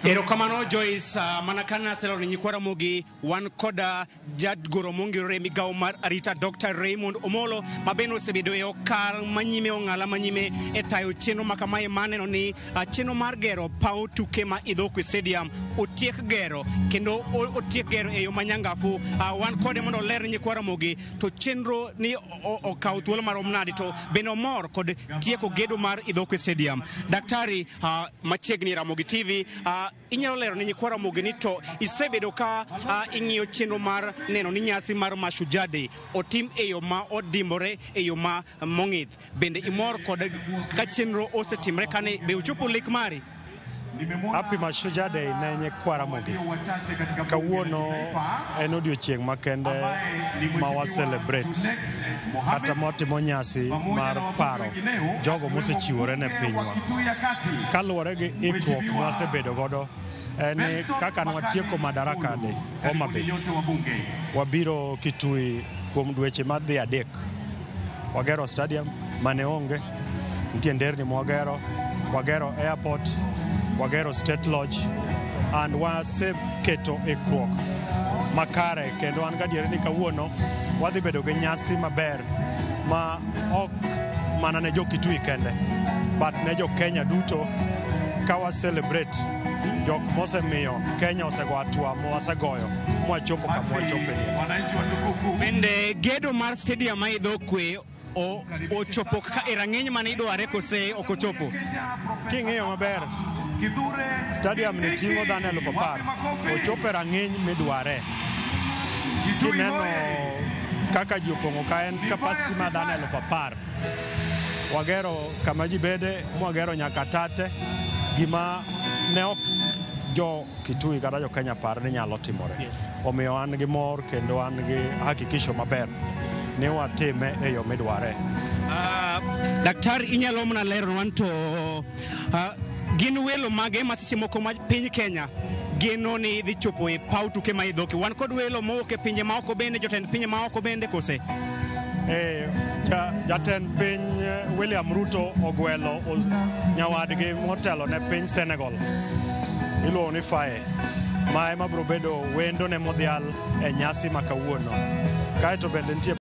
Erokamano Joyce manakana selo ni nyikwara mogi wan koda jadgoro mongirore migawo mar arita Dr. Raymond Omolo mabeno sebedo e okal manyime ong'ala manyime e tayo chenro makamae maneno ni chenro mar gero paw tuke ma Idhokwe Stadium otiek gero kendo otiek gero e yo manyangafu. Wan kode mondo ler ni nyikwara mogi to chenro ni okaw thuolo marom nadi to beno mor kod tieko gedo mar Idhokwe Stadium. Daktari machiegni Ramogi TV inyalo lero ni nyikwara mogi ni to isebedo ka ing'iyo chenro mar neno ni nyasi mar Mashujaa Day otim e yo ma odimbore e yo ma mong'ith. Bende imor kod ka chenro osetimre kane be uchopo lek mari? Happy Mashujaa Day ne nyikwara mogi. Kawuono en odiochieng' makende ma wa celebrate kata motimo nyasi mar paro jogo mosechiwore ne pinywa. Kaluwore gi ikruok mwasebedo godo ni kaka nwatieko Madaraka Day Homa Bay, wabiro Kitui kuom dweche madhi adek. Wagero stadium mane onge, nitie nderni wagero airport, wagero state lodge, and waseketo ikruok makare kendo an gadieri ni kawuono wadhi bedo gi nyasi maber ma ok mana ne jo Kitui kende but ne jo Kenya duto ka wa celebrate jok mosemiyo Kenya osego atua mwasegoyo mwachopo kama wachope. Bende gedo mar stadium ma Idhokwe ochopo kaka rang'iny mane idware kose ok ochopo? King'iyo maber stadium ni ting'o dhano 10,000 ochopo rang'iny midware. Kineno kaka ji opong'o ka en capacity ma dhano 10,000. Wagero kama ji bede, mwagero nyaka tate, gima ne ok jo Kitui kata jo Kenya par ni nyalo timore. Omiyo an gi mor kendo an gi hakikisho maber ni watime e yo midware. Daktari inyalo mna lero wan to gin welo mage masiche moko ma piny Kenya geno ni dhi chopo e paw tuke ma Idhokwe. Wan kod welo mowuok e pinje maoko bende, jotend pinje maoko bende kose? Jatend piny William Ruto ogwelo nyawadgi motelo ne piny Senegal iluongo ni Faye ma ema biro bedo wendo ne modhial e nyasi ma kawuono. Kaeto bende nitie